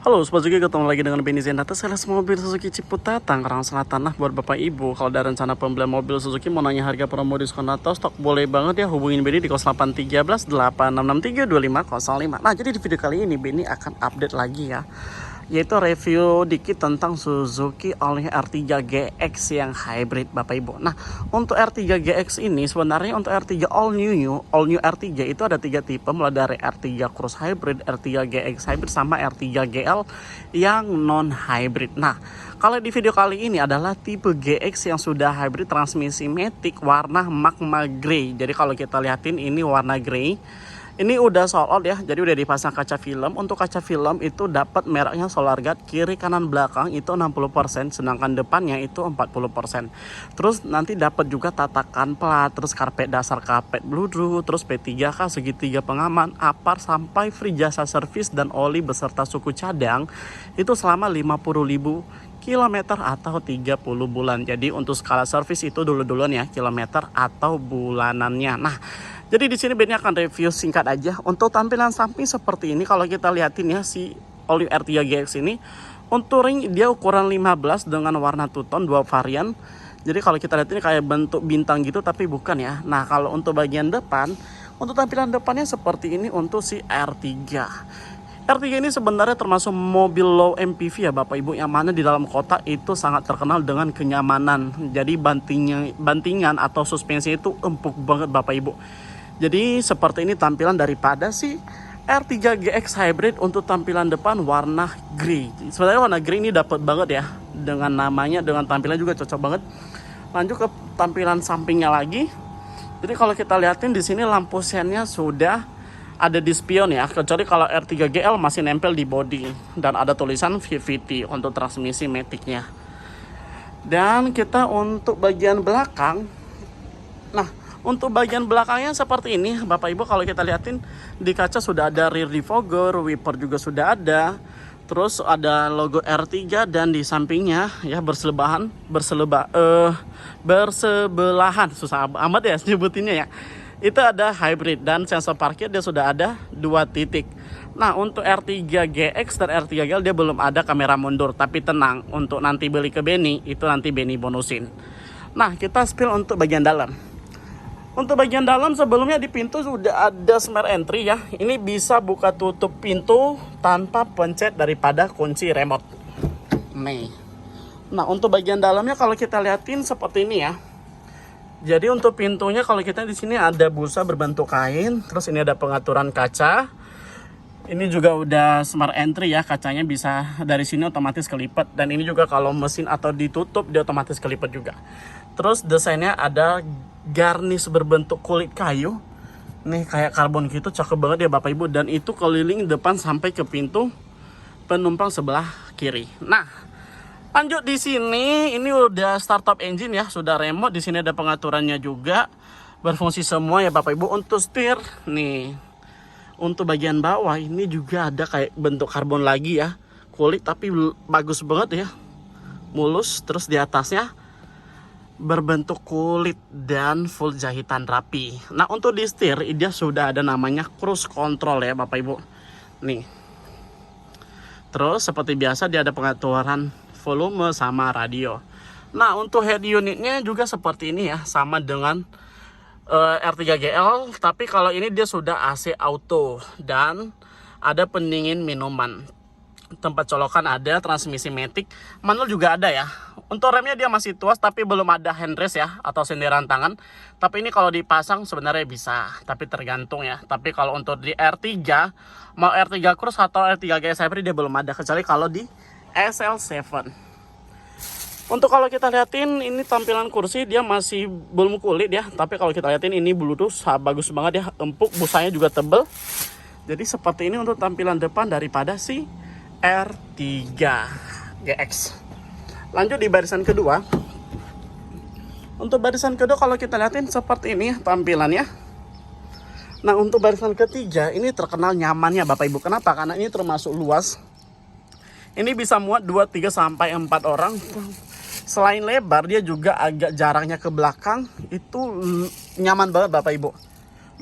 Halo Sobat Suzuki, ketemu lagi dengan Benny Zenata, sales mobil Suzuki Ciputat, Tangerang Selatan. Nah, buat Bapak Ibu, kalau ada rencana pembelian mobil Suzuki, mau nanya harga promo diskon atau stok, boleh banget ya hubungin Benny di 0813 8663 2505. Nah, jadi di video kali ini Benny akan update lagi ya, yaitu review dikit tentang Suzuki All-New R3 GX yang hybrid Bapak Ibu. Nah, untuk R3 GX ini sebenarnya untuk R3 All New R3 itu ada 3 tipe, mulai dari R3 Cross Hybrid, R3 GX Hybrid, sama R3 GL yang non hybrid. Nah, kalau di video kali ini adalah tipe GX yang sudah hybrid, transmisi matic warna magma grey. Jadi kalau kita lihatin ini warna grey. Ini udah sold out ya, jadi udah dipasang kaca film. Untuk kaca film itu dapat mereknya Solar Guard, kiri kanan belakang itu 60%, sedangkan depannya itu 40%. Terus nanti dapat juga tatakan plat, terus karpet dasar, karpet bludru, terus P3K, segitiga pengaman, apar, sampai free jasa servis dan oli beserta suku cadang itu selama 50.000 kilometer atau 30 bulan. Jadi untuk skala servis itu duluan ya, kilometer atau bulanannya. Nah, jadi di sini Benny akan review singkat aja. Untuk tampilan samping seperti ini, kalau kita lihatin ya si All-New R3 GX ini, untuk ring dia ukuran 15 dengan warna two tone, 2 varian. Jadi kalau kita lihat ini kayak bentuk bintang gitu, tapi bukan ya. Nah, kalau untuk bagian depan, untuk tampilan depannya seperti ini untuk si R3. R3 ini sebenarnya termasuk mobil low MPV ya Bapak Ibu, yang mana di dalam kota itu sangat terkenal dengan kenyamanan. Jadi bantingan atau suspensi itu empuk banget Bapak Ibu. Jadi seperti ini tampilan daripada si R3 GX Hybrid. Untuk tampilan depan warna grey. Sebenarnya warna grey ini dapat banget ya, dengan namanya, dengan tampilan juga cocok banget. Lanjut ke tampilan sampingnya lagi. Jadi kalau kita lihatin di sini lampu sennya sudah ada di spion ya, kecuali kalau R3 GL masih nempel di bodi, dan ada tulisan VVT untuk transmisi maticnya. Dan kita untuk bagian belakang, nah untuk bagian belakangnya seperti ini Bapak Ibu. Kalau kita lihatin di kaca sudah ada rear defogger, wiper juga sudah ada, terus ada logo R3, dan di sampingnya ya bersebelahan, susah amat ya sebutinnya ya, itu ada hybrid, dan sensor parkir dia sudah ada 2 titik. Nah, untuk R3 GX dan R3 GL dia belum ada kamera mundur, tapi tenang, untuk nanti beli ke Benny itu nanti Benny bonusin. Nah, kita spill untuk bagian dalam. Untuk bagian dalam sebelumnya di pintu sudah ada smart entry ya. Ini bisa buka tutup pintu tanpa pencet daripada kunci remote. Nih. Nah, untuk bagian dalamnya kalau kita lihatin seperti ini ya. Jadi untuk pintunya kalau kita di sini ada busa berbentuk kain, terus ini ada pengaturan kaca. Ini juga udah smart entry ya, kacanya bisa dari sini otomatis kelipat, dan ini juga kalau mesin atau ditutup dia otomatis kelipat juga. Terus desainnya ada garnish berbentuk kulit kayu. Nih kayak karbon gitu, cakep banget ya Bapak Ibu, dan itu keliling depan sampai ke pintu penumpang sebelah kiri. Nah, lanjut di sini, ini udah startup engine ya, sudah remote. Di sini ada pengaturannya juga, berfungsi semua ya Bapak Ibu. Untuk setir nih, untuk bagian bawah ini juga ada kayak bentuk karbon lagi ya, kulit, tapi bagus banget ya, mulus. Terus di atasnya berbentuk kulit dan full jahitan rapi. Nah, untuk di setir dia sudah ada namanya cruise control ya Bapak Ibu. Nih. Terus seperti biasa dia ada pengaturan volume sama radio. Nah, untuk head unitnya juga seperti ini ya, sama dengan R3 GL, tapi kalau ini dia sudah AC auto dan ada pendingin minuman. Tempat colokan ada, transmisi matic, manual juga ada ya. Untuk remnya dia masih tuas, tapi belum ada handrest ya, atau senderan tangan. Tapi ini kalau dipasang sebenarnya bisa, tapi tergantung ya. Tapi kalau untuk di R3, mau R3 Cross atau R3 GS Hybrid dia belum ada, kecuali kalau di SL7. Untuk kalau kita lihatin ini tampilan kursi dia masih belum kulit ya, tapi kalau kita lihatin ini Bluetooth bagus banget ya, empuk, busanya juga tebel. Jadi seperti ini untuk tampilan depan daripada si R3 GX. Lanjut di barisan kedua. Untuk barisan kedua kalau kita lihatin seperti ini tampilannya. Nah, untuk barisan ketiga ini terkenal nyamannya Bapak Ibu. Kenapa? Karena ini termasuk luas. Ini bisa muat 2, 3 sampai 4 orang. Selain lebar, dia juga agak jaraknya ke belakang itu nyaman banget Bapak Ibu.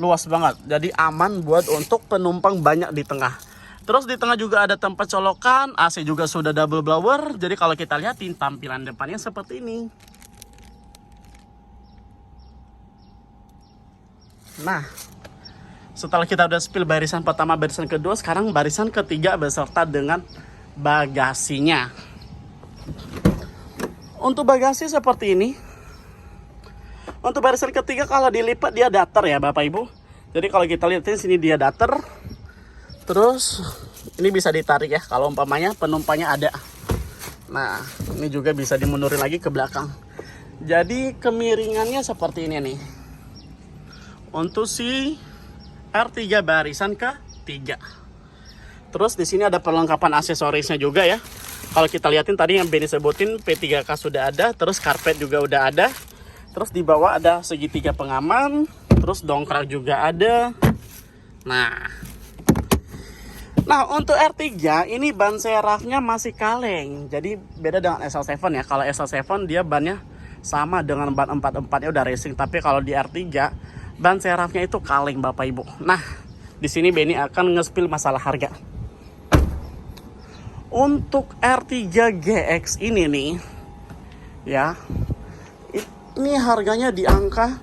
Luas banget. Jadi aman buat untuk penumpang banyak di tengah. Terus di tengah juga ada tempat colokan, AC juga sudah double blower. Jadi kalau kita lihatin tampilan depannya seperti ini. Nah, setelah kita udah spill barisan pertama, barisan kedua, sekarang barisan ketiga beserta dengan bagasinya. Untuk bagasi seperti ini. Untuk barisan ketiga kalau dilipat dia datar ya Bapak Ibu. Jadi kalau kita lihat di sini dia datar. Terus ini bisa ditarik ya kalau umpamanya penumpangnya ada. Nah, ini juga bisa dimundurin lagi ke belakang. Jadi kemiringannya seperti ini nih. Untuk si R3 barisan ke-3. Terus di sini ada perlengkapan aksesorisnya juga ya. Kalau kita lihatin tadi yang Benny sebutin P3K sudah ada, terus karpet juga udah ada. Terus di bawah ada segitiga pengaman, terus dongkrak juga ada. Nah, untuk R3 ini ban serafnya masih kaleng. Jadi beda dengan SL7 ya. Kalau SL7 dia bannya sama dengan ban 44-nya udah racing, tapi kalau di R3 ban serafnya itu kaleng Bapak Ibu. Nah, di sini Benny akan nge-spill masalah harga. Untuk R3 GX ini nih ya. Ini harganya di angka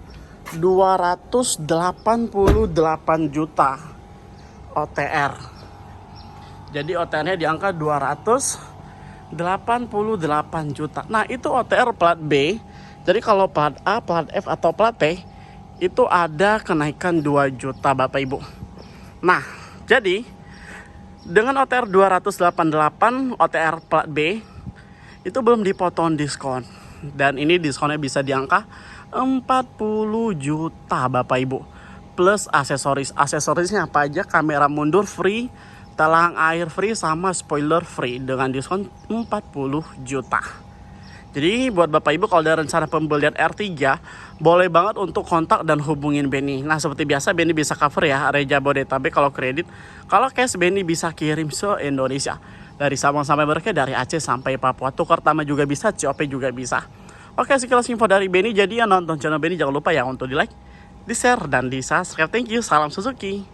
288 juta OTR. Jadi OTR-nya di angka 288 juta. Nah, itu OTR plat B. Jadi kalau plat A, plat F atau plat T itu ada kenaikan 2 juta Bapak Ibu. Nah, jadi dengan OTR 288 OTR plat B itu belum dipotong diskon. Dan ini diskonnya bisa di angka 40 juta Bapak Ibu. Plus aksesoris. Aksesorisnya apa aja? Kamera mundur free, talang air free, sama spoiler free dengan diskon 40 juta. Jadi buat Bapak Ibu kalau ada rencana pembelian R3, boleh banget untuk kontak dan hubungin Benny. Nah, seperti biasa Benny bisa cover ya area Jabodetabek kalau kredit. Kalau cash Benny bisa kirim se Indonesia. Dari Sabang sampai Merauke, dari Aceh sampai Papua. Tukar Tama juga bisa, COP juga bisa. Oke, sekilas info dari Benny. Jadi yang nonton channel Benny jangan lupa ya untuk di like, di share, dan di subscribe. Thank you, salam Suzuki.